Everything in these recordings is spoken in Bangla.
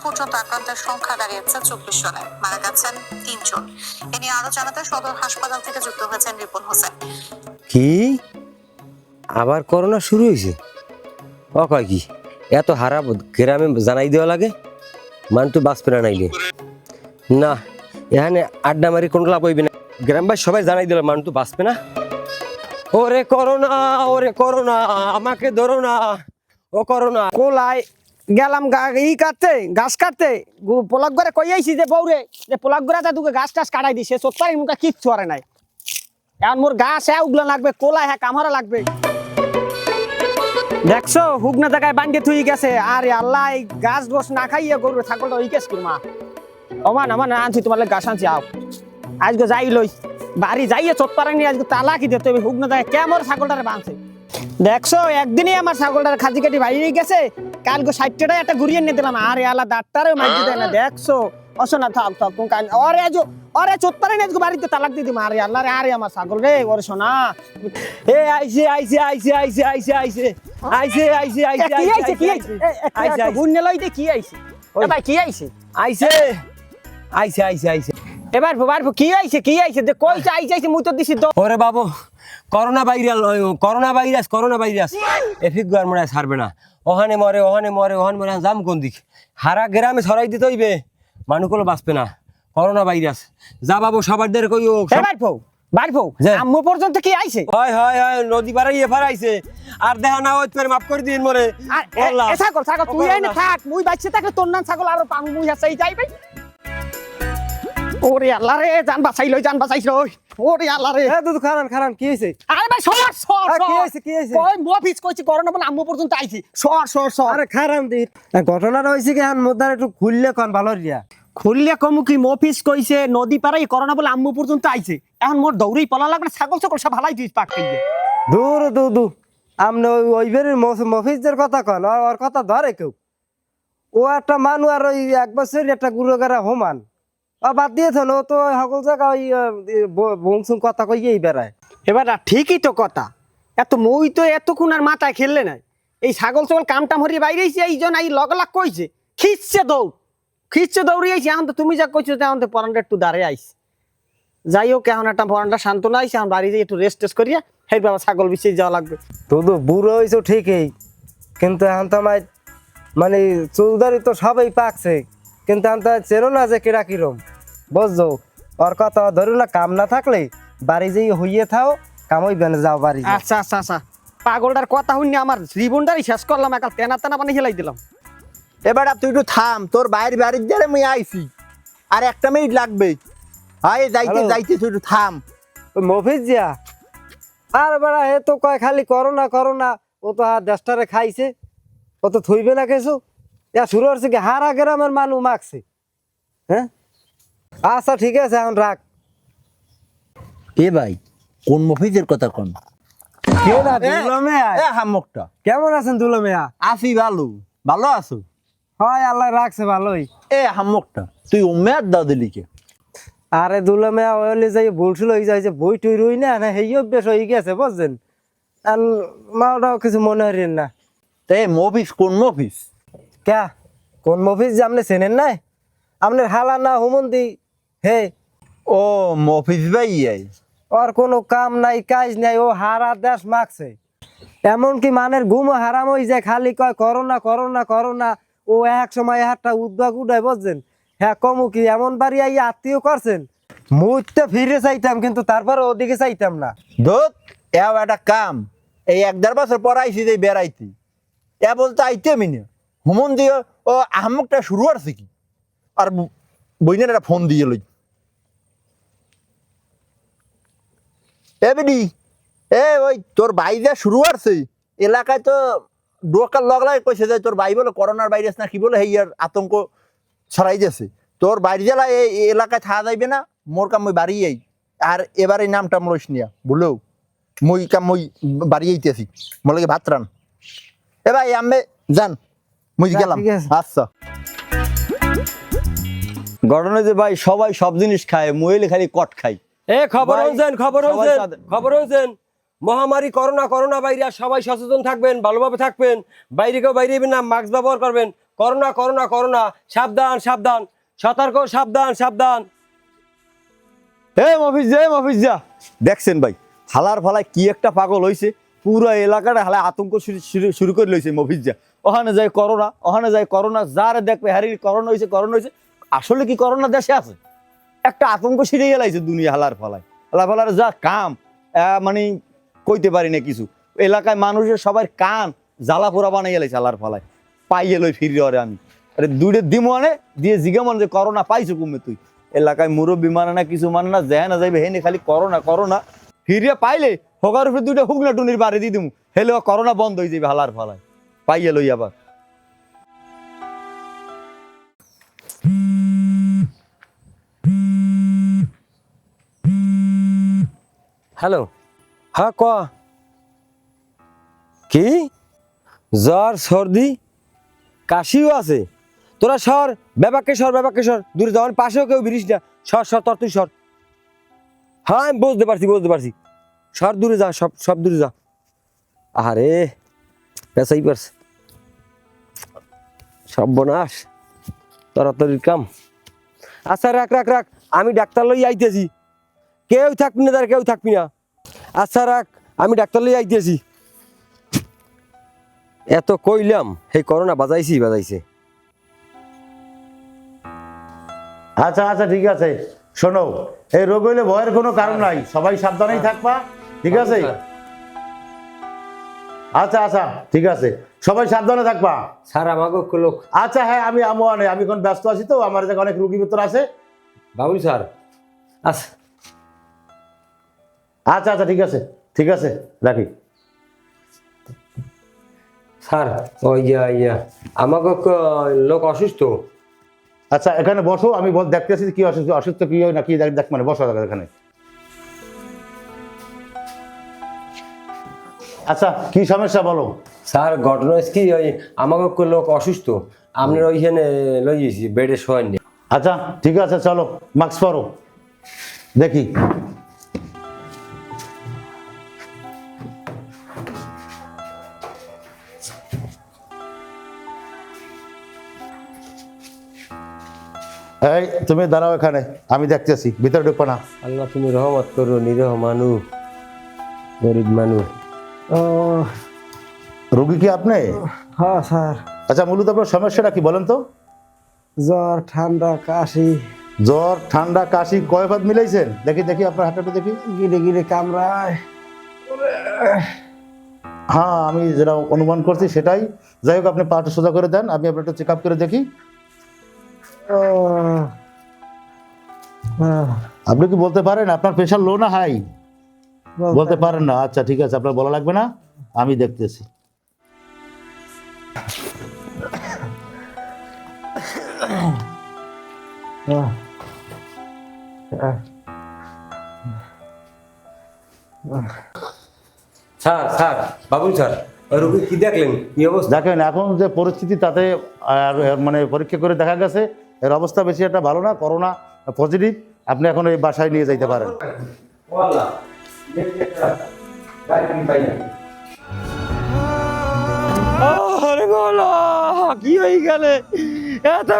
পর্যন্ত আক্রান্তের সংখ্যা দাঁড়িয়েছে 24 জনে, মারা গেছেন 3 জন। এ নিয়ে আরো জানাতে সদর হাসপাতাল থেকে যুক্ত হয়েছেন রিপন হোসেন। কি আবার করোনা শুরু হয়েছে? ও কয় কি এত হারাপ গ্রামে জানাই দেওয়া লাগে? মানুষ তো বাঁচবে না নাইলে না, এখানে আড্ডা মারি কোন লাভ হইবে না। গ্রামবাসী সবাই জানাই দিল মানুষ তো বাঁচবে না। ওরে করোনা আমাকে ধরো না, ও করোনা। কোলায় গেলাম কাটতে গাছ কাটতে পোলাক করে কই আইছি যে বউরে যে পোলাক করে তা দুকে গাছ টাছ কাটাই দিছে সত্তরের মুখে কিচ্ছু আরে নাই। এখন মোর গাছ উগলা লাগবে, কোলায় কামড়া লাগবে। দেখছো হুগনা জায়গায় বান্ডে থুই গেছে। আরে আল্লাহ, এই গাছ গোস না খাইয়ে গরু ছাগলটা ওই কেস কিরমা ওমান আমার আনছি তোমার গাছ আনছি। আও আজকে যাই লই বাড়ি যাইয়ে চোটপাড়া নিয়ে আজকে তালা কি দিতে হবে। হুগনা জায়গায় কেমন ছাগলটারে বাঁধছে দেখছো। একদিনই আমার ছাগলটার খাজি কাটি বাইরে গেছে, কালকে 60 টাকা একটা ঘুরিয়ে নিয়ে দিলাম। আরে আল্লাহ ডাক্তারে মাইতে দেয় না দেখছো। অসনা থাক থাক তুমি কান ওরে আজো ওরে চোটপাড়া নিয়ে আজকে বাড়িতে তালাক দিয়ে দিম। আরে আল্লাহ রে, আরে আমার ছাগল রে ওরে সোনা। এ আইছে আইছে আইছে আইছে আইছে আইছে আইছে আইছে আইছে কি আইছে কি আইছে আইছে গুন্নে লইতে কি আইছে এ ভাই কি আইছে আইছে আইছে আইছে আইছে এবার কি আইছে যে কইছে আইছে মুই তো দিছি। ওরে বাবু করোনা ভাইরাস এফিক গার মরে ছাড়বে না। ওখানে মরে ওখানে যাম কোন দিক? হারা গ্রামে ছড়াই দিতে হইবে, মানুষগুলো বাঁচবে না। করোনা ভাইরাস যা বাবু সবার দের কইও। বাড়বো আম্মু পর্যন্ত কি আইছে? হয় হয় হয় নদী পাড়াই এফার আইছে। আর দেখা না হইতে পারে মাফ করে দিন মরে। ছাগল তুই আইনে থাক, মুই বাইছে থাকলে তোর নাম ছাগল আর পামু মুই হাসাই যাই ভাই। ওরে আল্লাহ রে, জান বাঁচাইলো ওরে আল্লাহ রে। দুধ খারান কি হইছে? আরে ভাই সর কি হইছে কই মফিজ কইছি করোনা বলে আম্মু পর্যন্ত আইছি। সর আরে খারান দি ঘটনাটা হইছে কি? এখন মোদার একটু খুললে কোন ভালো রিয়া খুললে কমু কি? মফিজ কইছে নদী পাড়াই করোনা বলে আম্মু পর্যন্ত আইছে। এখন মোর দৌড়েই পলা লাগবে, ছাগল সব ভালাই দিস পাক খাইবে। দূর আমনে ওই বেরের মফিজের কথা কন, ওর কথা ধরে কেউ? ও একটা মানু আর ওই 1 বছর একটা গুরুগারা হোমান বাদ দিয়েছে না। ও তো সকল জায়গা ওই বংশুং কথা কইয়েই বেড়ায়। এবার ঠিকই তো কথা। মুই তো এতক্ষণ আর মাথায় খেললে নাই। এই ছাগল কামটা মরিয়ে বাইরে এই জন এই লগলাগ কইছে খিচ্ছে দৌড়িয়েছি। এখন তো তুমি যা কইছো এখন তো পরানটা একটু দাঁড়িয়ে আইছে। যাই হোক এখন একটা পরানটা শান্ত না আইছে, এখন বাড়ি যাই একটু রেস্ট করিয়া হেই বাবা ছাগল বিছিয়ে যাওয়া লাগবে। তো বুড়ো হয়েছো ঠিকই, কিন্তু এখন তো আমার মানে চৌধারি তো সবাই পাকছে, কিন্তু এখন তো চেনো না যে কিরা কিরম বুঝছো। ওর কথা ধরো না, কাম না থাকলে বাড়ি যাই হইয়ে থাও, কামই বেনে যাও বাড়ি। আচ্ছা পাগলটার কথা শুনি আমার জীবনটারই শেষ করলাম, একাল তেনা পানি হেলাই দিলাম। এবার তুই একটু থাম, তোর বাইরে বাড়ির দ্বারে মুই আইছি, আর 1 মিনিট লাগবে। হাই যাইতে তুই একটু থাম। ওই মফিজ জিয়া আর বেড়া এ তো কয় খালি করোনা। ও তো দেশটারে খাইছে, ও তো থইবে না কিছু। শুরু হচ্ছে কি হারা গ্রামের মানুষ মাখছে। হ্যাঁ আচ্ছা ঠিক আছে এখন রাখ। এ ভাই কোন মফিজের কথা কোন? হামকটা কেমন আছেন দুলো মিয়া? আছি ভালো আছো? হয় আল্লাহ রাখছে ভালোই। এ হামকটা তুই উম্মেদ দাও দিলি কে? আরে দুলো মিয়া ওইলে যাই ভুলছিল হয়ে যায় যে বই টই রই না সেই অভ্যেস হয়ে গেছে বুঝছেন। আর মাওটাও কিছু মনে হইলেন না। তে মফিজ কোন মফিজ? ক্যা কোন মফিজ যে আপনি চেনেন নাই? আপনার হালা না হুমন্দি হে। ও মফিজ ভাই ওর কোনো কাম নাই কাজ নাই, ও হারা দেশ মাখছে। এমনকি মানের ঘুমও হারাম হয়ে যায়, খালি কয় করোনা। ও এক সময় একটা উদ্যোগ উঠায় বুঝছেন। হ্যাঁ কমু কি এমন বাড়ি আইয়া আত্মীয় করছেন, মুহূর্তে ফিরে চাইতাম কিন্তু তারপরে ওদিকে চাইতাম না। ধুত এও একটা কাম, এই 1-1.5 বছর পর আইসি যে বেড়াইতে, এ বলতে আইতে মিনে হুমন দিয়ে ও আহমকটা শুরু করছে কি? আর বইনের একটা ফোন দিয়ে লই। এ বেডি ওই তোর ভাই যা শুরু করছে এলাকায় তো ডোকার লগলায় কইছে যে তোর ভাই বলে করোনার ভাইরাস না কি বলে হেয়ার আতঙ্ক ছড়াই যাচ্ছে। তোর বাড়ি জেলায় এই এলাকায় থাকা যাইবে না, মোর কাম মই বাড়ি যাই। আর এবার এই নামটা মরিস নিয়া বলেও মই বাড়ি যাইতেছি মলে ভাত রান। এ ভাই আমি যান মুই গেলাম। আচ্ছা ঘটনা যে ভাই সবাই সব জিনিস খায়, মহিলা খালি কট খাই। খবর হয়েছেন মহামারী করোনা ভাইরাস, সবাই সচেতন থাকবেন, ভালোভাবে থাকবেন, বাইরে কেউ বাইরে না, মাস্ক ব্যবহার করবেন। করোনা করোনা করোনা, সাবধান সাবধান, সতর্ক, সাবধান সাবধান। মফিজ যা দেখছেন ভাই, হালার ফালায় কি একটা পাগল হইছে, পুরো এলাকাটা হালায় আতঙ্ক শুরু করে লইছে মফিজ যা। ওখানে যায় করোনা, ওখানে যায় করোনা, যারে দেখবে হ্যারি করোনা হয়েছে করোনা হয়েছে। আসলে কি করোনা দেশে আছে? একটা আতঙ্ক ছিড়ে গেলাইছে দুনিয়া হালার ফালায়। হালার ফালার যা কাম, মানে কইতে পারি না কিছু। এলাকায় মানুষের সবার কান জ্বালা পোড়া বানাই গেলাইছে হালার ফালায়। পাইয়ে লই ফিরি অরে আমি, আরে দুইটা দিমো আনে দিয়ে জিগে মনে যে করোনা পাইছো কমে তুই। এলাকায় মুরব্বী মানে না, কিছু মানে না, যায় না যাইবে হেনে খালি করোনা করোনা। ফিরিয়া পাইলে হোকার উপরে দুইটা হুগনা টুনির বাড়ি দিয়ে দিমু, হেলে করোনা বন্ধ হয়ে যাবে হালার ফালায়। পাইয়ে লই আবার। হ্যালো, হ্যাঁ ক কি? জ্বর সর্দি কাশিও আছে? তোরা সর, ব্যাপাকে সর, ব্যাপাকে সর, দূরে যাওয়ার পাশেও কেউ বিরিস না। সর সর, তর তুই সর। হ্যাঁ আমি বুঝতে পারছি। সর দূরে যা, সব সব দূরে যা। আরে পেঁচাই পারছে, সব বনাস তরাতরির কাম। আচ্ছা রাখ রাখ রাখ, আমি ডাক্তার লই আইতেছি। কেউ থাকবি না, তার কেউ থাকবি না। আচ্ছা রাখ, আমি ডাক্তার লই আইতেছি। এত কইলাম, সেই করোনা বাজাইছে। আচ্ছা আচ্ছা ঠিক আছে, শোনো, এই রোগ হইলে ভয়ের কোনো কারণ নাই, সবাই সাবধানেই থাকবা, ঠিক আছে? আচ্ছা আচ্ছা ঠিক আছে, সবাই সাবধানে থাকবা। স্যার আমাকে লোক। আচ্ছা হ্যাঁ, আমি আমি এখন ব্যস্ত আছি, তো আমার জায়গায় অনেক রুগী ভিতর আছে। বাবুল স্যার আচ্ছা আচ্ছা আচ্ছা ঠিক আছে রাখি। স্যার ওই আমাকে লোক অসুস্থ। আচ্ছা এখানে বসো, আমি দেখতেছি কি অসুস্থ কি হয় না কি দেখ মানে বসো এখানে। আচ্ছা কি সমস্যা বলো। স্যার ঘটনা হচ্ছে কি, ওই আমাকে লোক অসুস্থ, আপনার ওইখানে লই গেছি, বেডে শোয়েন। আচ্ছা ঠিক আছে, চলো মাস্ক পরো দেখি। এই তুমি দাঁড়াও এখানে, আমি দেখতেছি, ভিতরে ঢুকবো না। আল্লাহ তুমি রহমত করো, নিরহ মানুষ, গরিব মানুষ। রোগী কি আপনি? হ্যাঁ স্যার, আচ্ছা মূলত আপনার সমস্যাটা কি বলেন তো? জ্বর ঠান্ডা কাশি। জ্বর ঠান্ডা কাশি কয় ভাত মিলাইছেন? দেখি আপনার হাতটা দেখি। গিরে গিরে কামড়ায়। হ্যাঁ আমি যেটা অনুমান করছি সেটাই। যাই হোক, আপনি পাটা সোজা করে দেন, আমি আপনার একটু চেক আপ করে দেখি। আপনি কি বলতে পারেন আপনার প্রেশার লো না হাই? বলতে পারেন না? আচ্ছা ঠিক আছে, আপনার বলা লাগবে না, আমি দেখতেছি। স্যার বাবুল স্যার, ওই রোগী কি দেখলেন, কি অবস্থা? দেখেন এখন যে পরিস্থিতি, তাতে মানে পরীক্ষা করে দেখা গেছে এর অবস্থা বেশি একটা ভালো না, করোনা পজিটিভ। আপনি এখন এই বাসায় নিয়ে যাইতে পারেন। কি হয়ে গেলে এত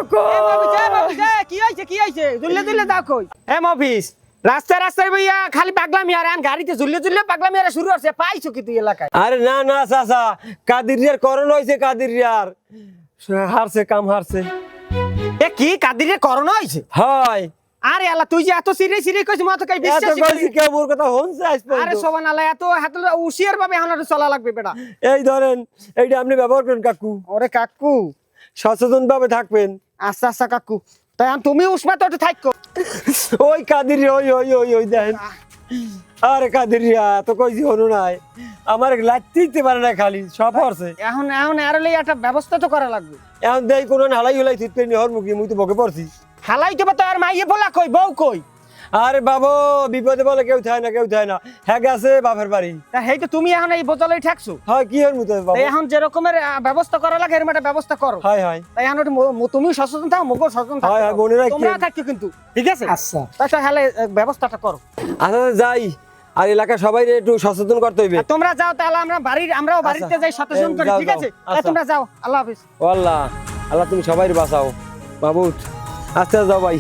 কি হয়েছে দুললে দেখো। অফিস রাস্তায় ভাইয়া খালি পাগলামি আর গাড়িতে ঝুললে পাগলামি আর শুরু হচ্ছে। পাইছো কি তুই এলাকায়? আরে না না চাচা, কাদিরিয়ার করোনা হয়েছে, কাদিরিয়ার হারছে, কাম হারছে। এ কি কাদিরে করোনা হয়েছে? হয়। আরে আল্লাহ, তুই যে এত সিরিয়াস কইছিস, মা তো কাই বিশ্বাস করি। কেউ মোর কথা হনছে আজ পর্যন্ত? আরে সুবহানাল্লাহ, এত হাত উশিয়ার ভাবে এখন চলা লাগবে বেটা। এই ধরেন, এইটা আপনি ব্যবহার করেন কাকু। ওরে কাকু, সচেতন ভাবে থাকবেন। আচ্ছা আচ্ছা কাকু, তাই তুমি উসমা তো থাকো। ওই কাদিরি, ওই দেখেন। আরে কাদিরিয়া তো কইছি হনু নাই, আমার লাগতেই পারে না, খালি সব হরছে। এখন আর একটা ব্যবস্থা তো করা লাগবে। এখন দেই কোন হালাই হলাই থিত নি হর মুখি, মুই তো বকে পড়ছি। হালাই তো আর মাইয়ে বলা কই, বউ কই? আরে বাবু, বিপদে বলে কেউ থাকে না, হ্যাঁ গেছে বাপের বাড়ি। তা হেই তো তুমি এখন এই বোতলেই ঠেকছো। হয় কি হর মুতে বাবু, এখন যে রকমের ব্যবস্থা করা লাগে এর একটা ব্যবস্থা করো। হয় তাই এখন তুমি সচেতন থাকো, মগো সচেতন থাকো। হয় বোনেরা তোমরা থাকো কিন্তু, ঠিক আছে? আচ্ছা তাই হেলে ব্যবস্থাটা করো। আচ্ছা যাই, আর এলাকা সবাই একটু সচেতন করতে হইবে। তোমরা যাও, তাহলে আমরাও বাড়িতে যাই সচেতন করি, ঠিক আছে? তোমরা যাও, আল্লাহ হাফেজ। ও আল্লাহ। আল্লাহ তুমি সবাই বাঁচাও। মাহবুব আস্তে আস্তে যাও ভাই।